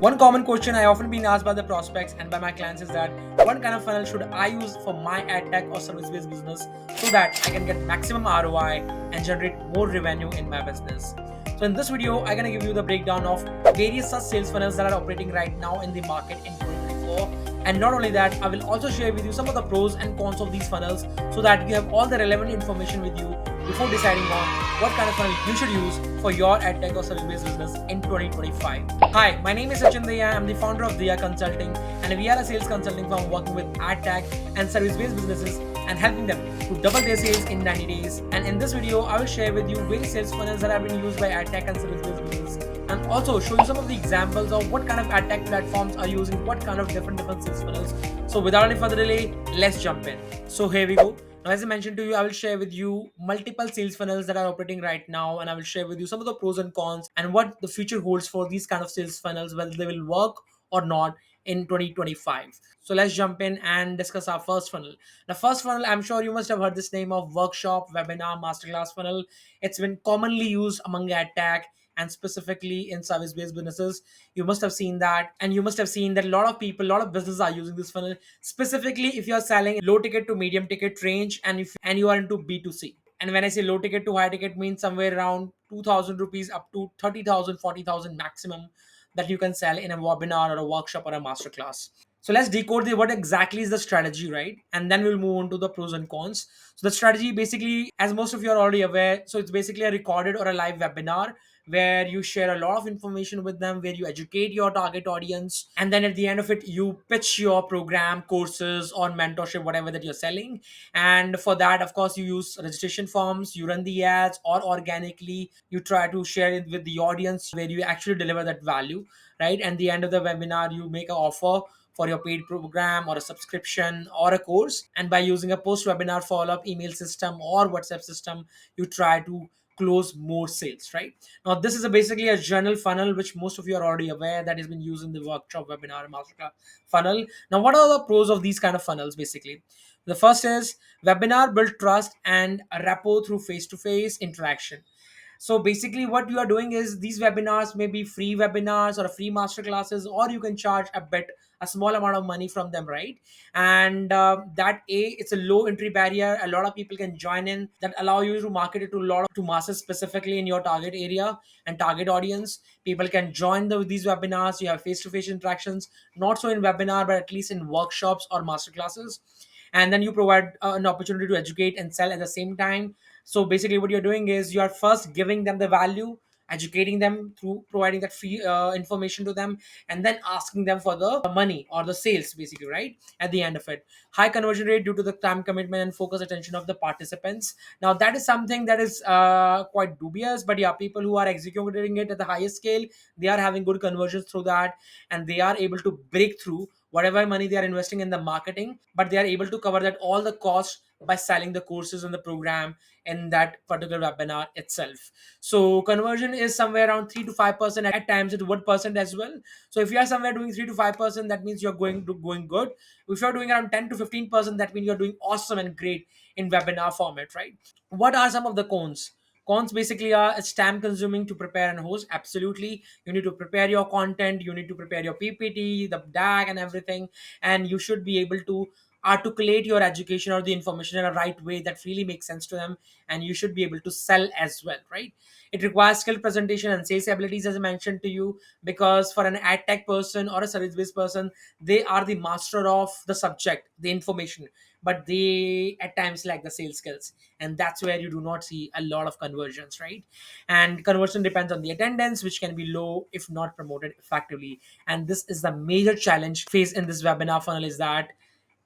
One common question I often been asked by the prospects and by my clients is that what kind of funnel should I use for my ad tech or service based business so that I can get maximum ROI and generate more revenue in my business. So in this video, I'm gonna give you the breakdown of various such sales funnels that are operating right now in the market in 2024. And not only that, I will also share with you some of the pros and cons of these funnels so that you have all the relevant information with you before deciding on what kind of funnel you should use for your ad tech or service based business in 2025. Hi, my name is Sachin Diya. I'm the founder of Diya Consulting, and we are a sales consulting firm working with ad tech and service based businesses and helping them to double their sales in 90 days. And in this video, I will share with you various sales funnels that have been used by ad tech and service based businesses, and also show you some of the examples of what kind of ad tech platforms are using what kind of different sales funnels. So without any further delay, let's jump in. So here we go. Now, as I mentioned to you, I will share with you multiple sales funnels that are operating right now, and I will share with you some of the pros and cons and what the future holds for these kind of sales funnels, whether they will work or not in 2025. So let's jump in and discuss our first funnel. The first funnel, I'm sure you must have heard this name of workshop, webinar, masterclass funnel. It's been commonly used among ad tech and specifically in service based businesses. You must have seen that, and you must have seen that a lot of people, a lot of businesses are using this funnel, specifically if you are selling low ticket to medium ticket range, and if and you are into B2C. And when I say low ticket to high ticket, means somewhere around 2,000 rupees up to 30,000, 40,000 maximum that you can sell in a webinar or a workshop or a masterclass. So let's decode what exactly is the strategy, right? And then we'll move on to the pros and cons. So the strategy basically, as most of you are already aware, so it's basically a recorded or a live webinar where you share a lot of information with them, where you educate your target audience, and then at the end of it, you pitch your program, courses, or mentorship, whatever that you're selling. And for that, of course, you use registration forms, you run the ads, or organically, you try to share it with the audience where you actually deliver that value, right? And the end of the webinar, you make an offer for your paid program or a subscription or a course. And by using a post webinar follow up email system or WhatsApp system, you try to close more sales, right? Now, this is basically a journal funnel, which most of you are already aware that has been used in the workshop, webinar, and masterclass funnel. Now, what are the pros of these kind of funnels? Basically, the first is webinar build trust and a rapport through face-to-face interaction. So basically, what you are doing is these webinars may be free webinars or free master classes, or you can charge a small amount of money from them, right? And it's a low entry barrier. A lot of people can join in that allow you to market it to a lot of to masses specifically in your target area and target audience. People can join these webinars. You have face to face interactions, not so in webinar, but at least in workshops or master classes. And then you provide an opportunity to educate and sell at the same time. So basically what you're doing is you are first giving them the value, educating them through providing that free information to them, and then asking them for the money or the sales, basically, right? At the end of it, high conversion rate due to the time commitment and focus attention of the participants. Now that is something that is quite dubious, but yeah, people who are executing it at the highest scale, they are having good conversions through that, and they are able to break through whatever money they are investing in the marketing, but they are able to cover that all the costs by selling the courses and the program in that particular webinar itself. So conversion is somewhere around 3 to 5%. At times it's 1% as well. So if you are somewhere doing 3 to 5%, that means you're going good. If you're doing around 10 to 15%, that means you're doing awesome and great in webinar format, right? What are some of the cons? Cons basically are it's time consuming to prepare and host. Absolutely. You need to prepare your content, you need to prepare your PPT, the DAG, and everything. And you should be able to articulate your education or the information in a right way that really makes sense to them. And you should be able to sell as well, right? It requires skill presentation and sales abilities, as I mentioned to you, because for an ad tech person or a service based person, they are the master of the subject, the information, but they at times lack the sales skills, and that's where you do not see a lot of conversions, right? And conversion depends on the attendance, which can be low if not promoted effectively. And this is the major challenge faced in this webinar funnel, is that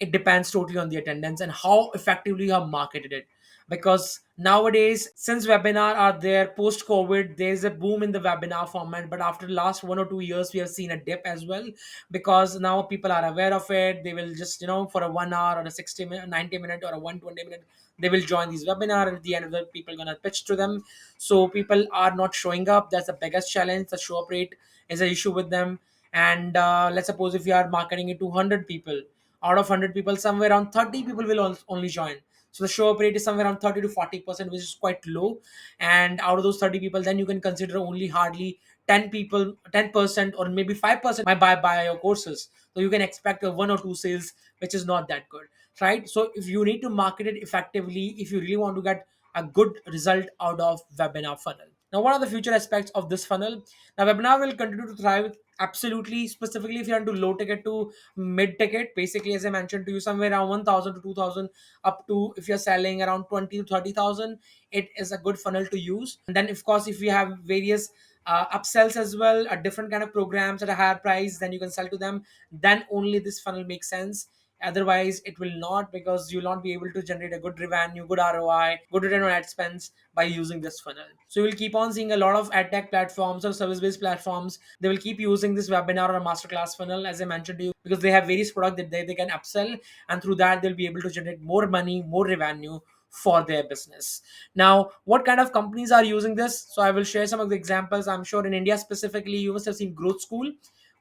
it depends totally on the attendance and how effectively you have marketed it. Because nowadays, since webinar are there post covid, there's a boom in the webinar format, but after the last 1 or 2 years we have seen a dip as well, because now people are aware of it. They will just, for a 1 hour or a 60 minute, 90 minute or a 120 minute, they will join these webinar, and at the end of the people gonna pitch to them. So people are not showing up. That's the biggest challenge. The show up rate is an issue with them. And let's suppose if you are marketing it to 100 people, out of 100 people, somewhere around 30 people will only join. So the show up rate is somewhere around 30 to 40%, which is quite low. And out of those 30 people, then you can consider only hardly 10 people, 10% or maybe 5% might buy your courses. So you can expect a one or two sales, which is not that good, right? So if you need to market it effectively, if you really want to get a good result out of webinar funnel. Now, what are the future aspects of this funnel? Now, webinar will continue to thrive absolutely, specifically if you're into low ticket to mid ticket. Basically, as I mentioned to you, somewhere around 1,000 to 2,000, up to if you're selling around 20 to 30,000, it is a good funnel to use. And then, of course, if you have various upsells as well, a different kind of programs at a higher price, then you can sell to them. Then only this funnel makes sense. Otherwise, it will not, because you'll not be able to generate a good revenue, good ROI, good return on ad spends by using this funnel. So you'll keep on seeing a lot of ad tech platforms or service-based platforms. They will keep using this webinar or a masterclass funnel, as I mentioned to you, because they have various products that they can upsell, and through that they'll be able to generate more money, more revenue for their business. Now, what kind of companies are using this? So I will share some of the examples. I'm sure in India specifically, you must have seen Growth School.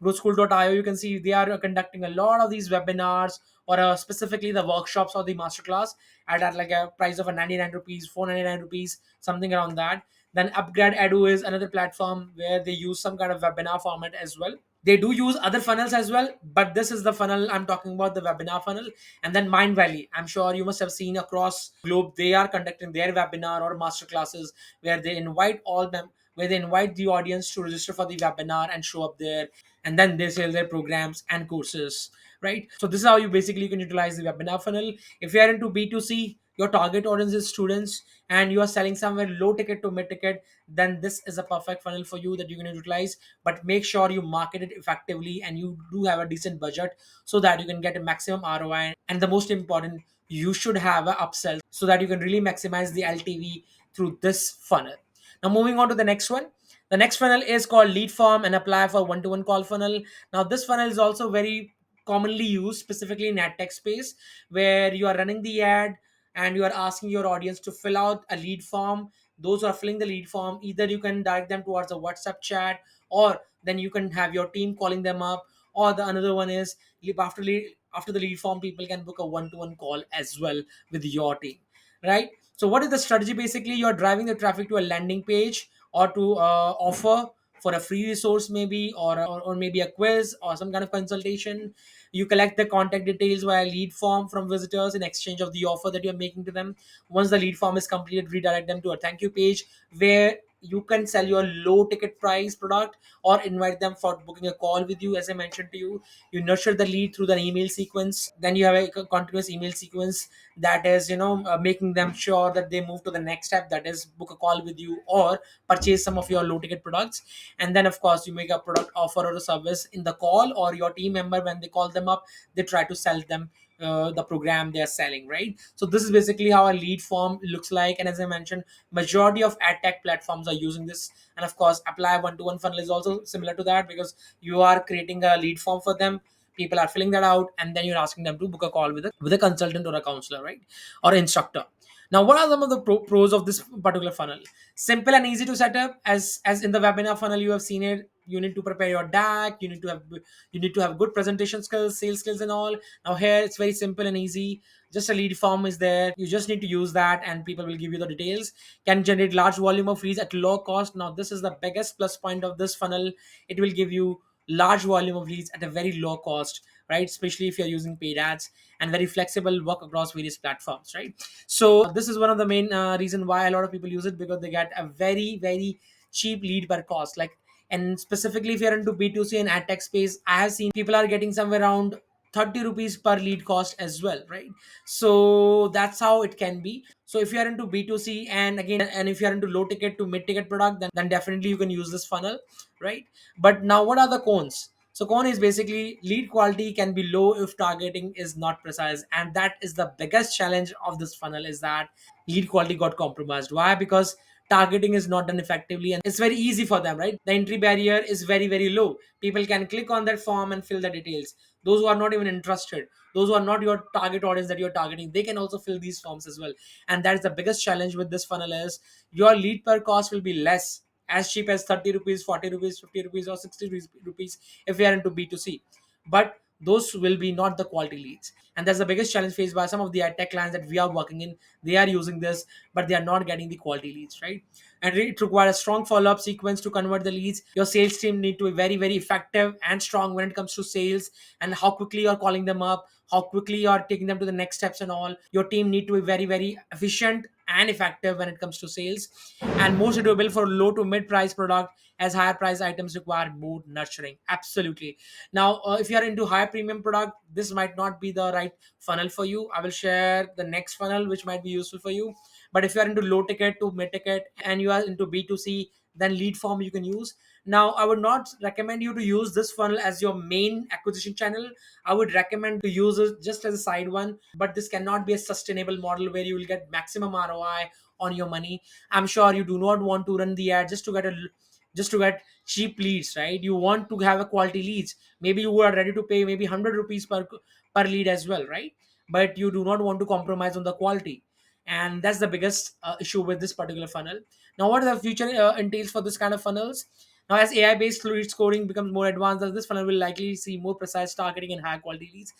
Growthschool.io, you can see they are conducting a lot of these webinars, or specifically the workshops or the masterclass at like a price of a 99 rupees, 499 rupees, something around that. Then Upgrade Edu is another platform where they use some kind of webinar format as well. They do use other funnels as well, but this is the funnel I'm talking about, the webinar funnel. And then Mind Valley, I'm sure you must have seen across globe, they are conducting their webinar or master classes where they invite all them, where they invite the audience to register for the webinar and show up there, and then they sell their programs and courses, right? So this is how you basically can utilize the webinar funnel. If you are into B2C, your target audience is students, and you are selling somewhere low ticket to mid ticket, then this is a perfect funnel for you that you can utilize. But make sure you market it effectively and you do have a decent budget, so that you can get a maximum ROI. And the most important, you should have an upsell so that you can really maximize the LTV through this funnel. Now, moving on to the next one. The next funnel is called Lead Form and Apply for One-to-One Call Funnel. Now, this funnel is also very commonly used, specifically in ad tech space, where you are running the ad and you are asking your audience to fill out a lead form. Those who are filling the lead form, either you can direct them towards a WhatsApp chat, or then you can have your team calling them up, or the another one is after the lead form, people can book a one-to-one call as well with your team, right? So what is the strategy? Basically, you're driving the traffic to a landing page, or to offer for a free resource maybe, or maybe a quiz or some kind of consultation. You collect the contact details via lead form from visitors in exchange of the offer that you're making to them. Once the lead form is completed, redirect them to a thank you page where you can sell your low ticket price product, or invite them for booking a call with you. As I mentioned to you, you nurture the lead through the email sequence. Then you have a continuous email sequence that is, making them sure that they move to the next step, that is book a call with you or purchase some of your low ticket products. And then of course you make a product offer or a service in the call, or your team member, when they call them up, they try to sell them the program they are selling, right? So this is basically how a lead form looks like. And as I mentioned, majority of ad tech platforms are using this. And of course, Apply One-to-One Funnel is also similar to that, because you are creating a lead form for them, people are filling that out, and then you're asking them to book a call with a consultant or a counselor, right, or instructor. Now, what are some of the pros of this particular funnel? Simple and easy to set up. As in the webinar funnel, you have seen it. You need to prepare your deck. You need to have good presentation skills, sales skills, and all. Now here it's very simple and easy. Just a lead form is there. You just need to use that, and people will give you the details. Can generate large volume of leads at low cost. Now this is the biggest plus point of this funnel. It will give you large volume of leads at a very low cost, right? Especially if you're using paid ads, and very flexible, work across various platforms, right? So this is one of the main reason why a lot of people use it, because they get a very very cheap lead per cost. Like, and specifically if you're into B2C and ad tech space, I have seen people are getting somewhere around 30 rupees per lead cost as well, right? So that's how it can be. So if you are into B2C, and again, and if you are into low ticket to mid ticket product, then definitely you can use this funnel, right? But now, what are the cons? So con is basically lead quality can be low if targeting is not precise, and that is the biggest challenge of this funnel, is that lead quality got compromised. Why? Because targeting is not done effectively, and it's very easy for them, right? The entry barrier is very very low. People can click on that form and fill the details. Those who are not even interested, those who are not your target audience that you're targeting, they can also fill these forms as well. And that is the biggest challenge with this funnel, is your lead per cost will be less, as cheap as 30 rupees, 40 rupees, 50 rupees, or 60 rupees if we are into B2C. But those will be not the quality leads. And that's the biggest challenge faced by some of the ad tech clients that we are working in. They are using this, but they are not getting the quality leads, right? and it requires a strong follow-up sequence to convert the leads. Your sales team need to be very, very effective and strong when it comes to sales, and how quickly you're calling them up, how quickly you're taking them to the next steps and all. Your team need to be very, very efficient and effective when it comes to sales, and more suitable for low to mid price product, as higher price items require more nurturing. Absolutely. Now, if you are into high premium product, this might not be the right funnel for you. I will share the next funnel which might be useful for you. But if you are into low ticket to mid ticket and you are into B2C, then lead form you can use. Now, I would not recommend you to use this funnel as your main acquisition channel. I would recommend to use it just as a side one, but this cannot be a sustainable model where you will get maximum ROI on your money. I'm sure you do not want to run the ad just to get cheap leads, right? You want to have a quality leads. Maybe you are ready to pay maybe 100 rupees per lead as well, right? But you do not want to compromise on the quality, and that's the biggest issue with this particular funnel. Now, what the future entails for this kind of funnels? Now, as AI based lead scoring becomes more advanced, this funnel will likely see more precise targeting and high quality leads.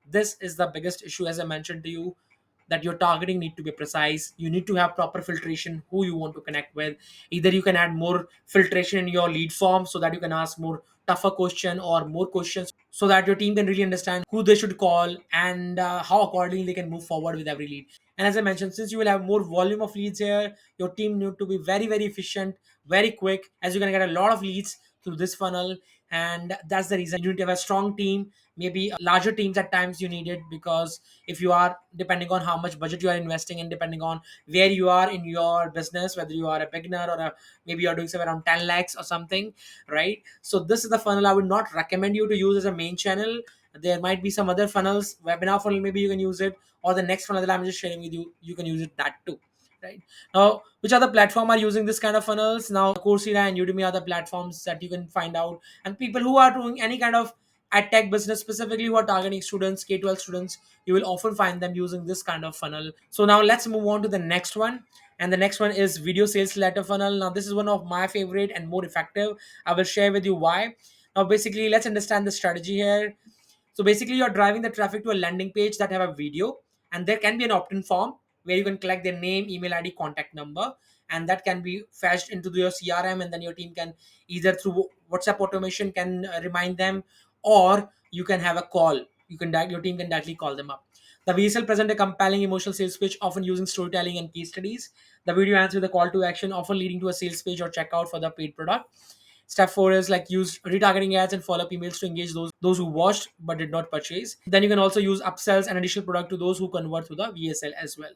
This is the biggest issue, as I mentioned to you, that your targeting need to be precise. You need to have proper filtration who you want to connect with. Either you can add more filtration in your lead form so that you can ask more tougher question or more questions so that your team can really understand who they should call, and how accordingly they can move forward with every lead. And as I mentioned, since you will have more volume of leads here, your team need to be very, very efficient, very quick, as you're going to get a lot of leads through this funnel. And that's the reason you need to have a strong team, maybe larger teams at times you need it, because if you are, depending on how much budget you are investing and depending on where you are in your business, whether you are a beginner or maybe you're doing somewhere around 10 lakhs or something, right? So this is the funnel I would not recommend you to use as a main channel. There might be some other funnels, webinar funnel, maybe you can use it, or the next funnel that I'm just sharing with you, you can use it that too, right? Now, which other platform are using this kind of funnels? Now, Coursera and Udemy are the platforms that you can find out, and people who are doing any kind of at tech business, specifically who are targeting students, K-12 students, you will often find them using this kind of funnel. So now let's move on to the next one. And the next one is video sales letter funnel. Now, this is one of my favorite and more effective. I will share with you why. Now, basically, let's understand the strategy here. So basically, you're driving the traffic to a landing page that have a video, and there can be an opt-in form where you can collect their name, email ID, contact number, and that can be fetched into your CRM, and then your team can either through WhatsApp automation can remind them, or you can have a call. Your team can directly call them up. The VSL present a compelling emotional sales pitch, often using storytelling and case studies. The video ends with a call to action, often leading to a sales page or checkout for the paid product. Step four is like use retargeting ads and follow up emails to engage those who watched but did not purchase. Then you can also use upsells and additional product to those who convert through the VSL as well.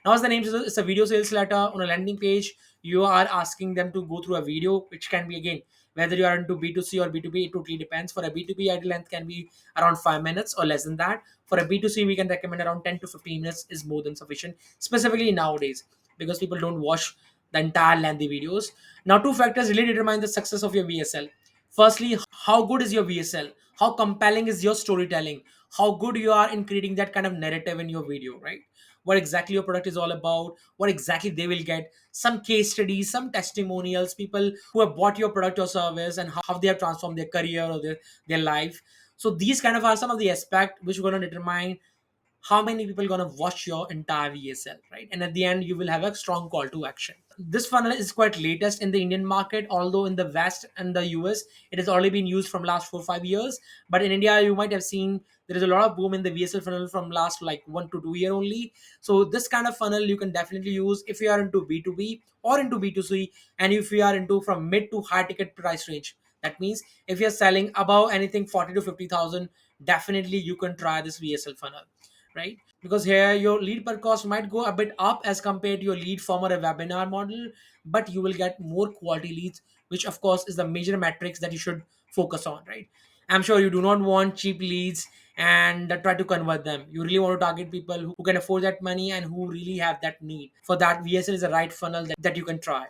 Now, as the name says, it's a video sales letter on a landing page. You are asking them to go through a video, which can be again whether you are into B2C or B2B, it totally depends. For a B2B, idle length can be around 5 minutes or less than that. For a B2C, we can recommend around 10 to 15 minutes is more than sufficient, specifically nowadays, because people don't watch the entire lengthy videos. Now, two factors really determine the success of your VSL. Firstly, how good is your VSL? How compelling is your storytelling? How good you are in creating that kind of narrative in your video, right? What exactly your product is all about, what exactly they will get, some case studies, some testimonials, people who have bought your product or service and how they have transformed their career or their life. So these kind of are some of the aspects which are going to determine how many people gonna watch your entire VSL, right? And at the end, you will have a strong call to action. This funnel is quite latest in the Indian market, although in the West and the US, it has already been used from last 4 or 5 years. But in India, you might have seen there is a lot of boom in the VSL funnel from last like 1 to 2 year only. So this kind of funnel you can definitely use if you are into B2B or into B2C, and if you are into from mid to high ticket price range. That means if you're selling above anything 40 to 50,000, definitely you can try this VSL funnel, right? Because here your lead per cost might go a bit up as compared to your lead from or a webinar model, but you will get more quality leads, which of course is the major metrics that you should focus on, right? I'm sure you do not want cheap leads and try to convert them. You really want to target people who can afford that money and who really have that need. For that, VSL is the right funnel that you can try.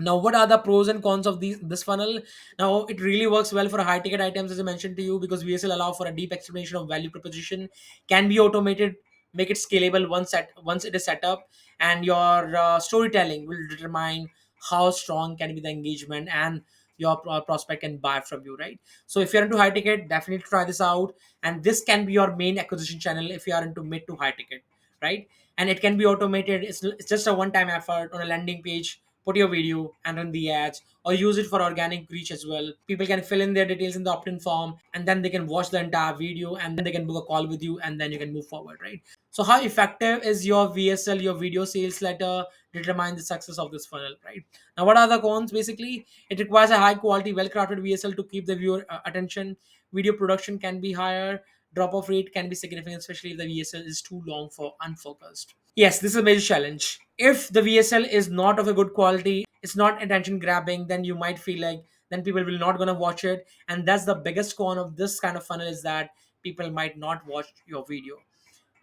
Now, what are the pros and cons of this funnel? Now, it really works well for high ticket items, as I mentioned to you, because VSL allow for a deep explanation of value proposition, can be automated, make it scalable once it is set up, and your storytelling will determine how strong can be the engagement and your prospect can buy from you, right? So if you're into high ticket, definitely try this out, and this can be your main acquisition channel if you are into mid to high ticket, right? And it can be automated. It's just a one time effort on a landing page put your video and run the ads, or use it for organic reach as well. People can fill in their details in the opt-in form, and then they can watch the entire video, and then they can book a call with you, and then you can move forward, right? So how effective is your VSL, your video sales letter, determine the success of this funnel, right? Now, what are the cons? Basically, it requires a high quality, well crafted VSL to keep the viewer attention. Video production can be higher. Drop off rate can be significant, especially if the VSL is too long for unfocused. Yes, this is a major challenge. If the VSL is not of a good quality, it's not attention grabbing, then you might feel like then people will not gonna watch it. And that's the biggest con of this kind of funnel, is that people might not watch your video.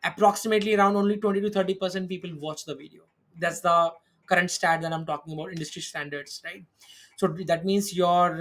Approximately around only 20 to 30% people watch the video. That's the current stat that I'm talking about, industry standards, right? So that means your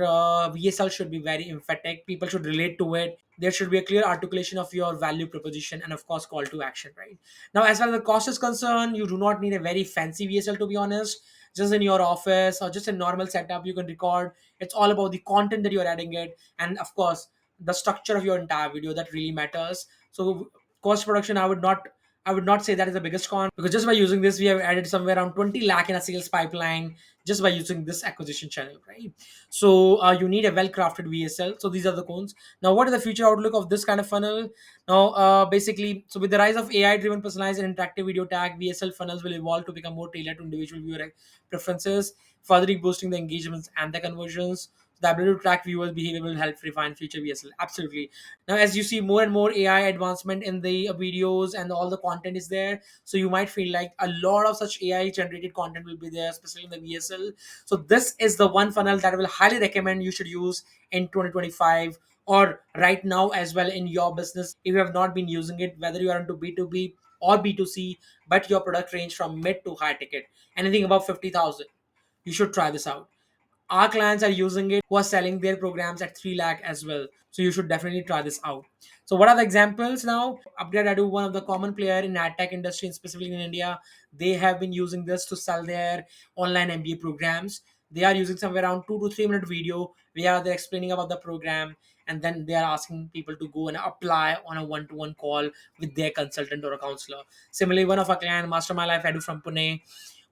VSL should be very emphatic. People should relate to it. There should be a clear articulation of your value proposition, and of course call to action, right? Now, as far as the cost is concerned, you do not need a very fancy VSL, to be honest. Just in your office or just a normal setup, you can record. It's all about the content that you're adding it, and of course the structure of your entire video that really matters. So cost production, I would not say that is the biggest con, because just by using this, we have added somewhere around 20 lakh in a sales pipeline just by using this acquisition channel, right? So you need a well crafted VSL. So these are the cons. Now, what is the future outlook of this kind of funnel? Now, basically, so with the rise of AI driven personalized and interactive video tag, VSL funnels will evolve to become more tailored to individual viewer preferences, further boosting the engagements and the conversions. The ability to track viewers' behavior will help refine future VSL. Absolutely. Now, as you see more and more AI advancement in the videos and all the content is there, so you might feel like a lot of such AI generated content will be there, especially in the VSL. So this is the one funnel that I will highly recommend you should use in 2025, or right now as well in your business if you have not been using it, whether you are into B2B or B2C, but your product range from mid to high ticket, anything above 50,000, you should try this out. Our clients are using it who are selling their programs at 3 lakh as well, so you should definitely try this out. So what are the examples now? Upgrade Adu, one of the common player in Edtech industry, and specifically in India, they have been using this to sell their online MBA programs. They are using somewhere around 2 to 3 minute video where they're explaining about the program, and then they are asking people to go and apply on a one-to-one call with their consultant or a counselor. Similarly, one of our client, Master My Life Edu from Pune,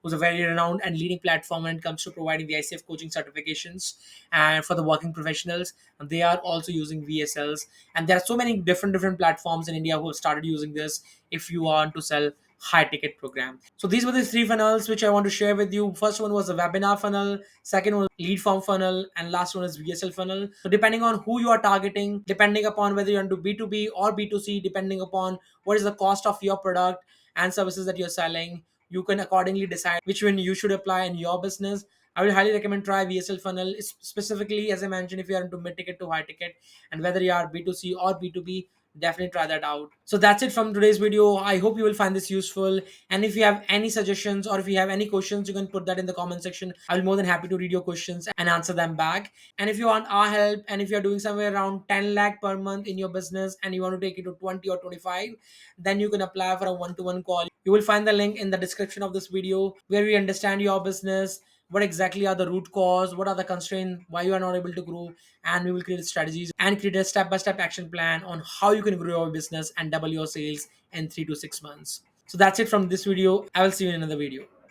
who's a very renowned and leading platform when it comes to providing the ICF coaching certifications and for the working professionals. And they are also using VSLs. And there are so many different platforms in India who have started using this if you want to sell high ticket program. So these were the three funnels which I want to share with you. First one was the webinar funnel, second one lead form funnel, and last one is VSL funnel. So depending on who you are targeting, depending upon whether you're into B2B or B2C, depending upon what is the cost of your product and services that you're selling, you can accordingly decide which one you should apply in your business. I will highly recommend try VSL funnel, specifically as I mentioned, if you are into mid ticket to high ticket, and whether you are B2C or B2B, definitely try that out. So that's it from today's video. I hope you will find this useful. And if you have any suggestions or if you have any questions, you can put that in the comment section. I'll be more than happy to read your questions and answer them back. And if you want our help, and if you're doing somewhere around 10 lakh per month in your business and you want to take it to 20 or 25, then you can apply for a one-to-one call. You will find the link in the description of this video where we understand your business, what exactly are the root cause, what are the constraints, why you are not able to grow, and we will create strategies and create a step-by-step action plan on how you can grow your business and double your sales in 3 to 6 months. So that's it from this video. I will see you in another video.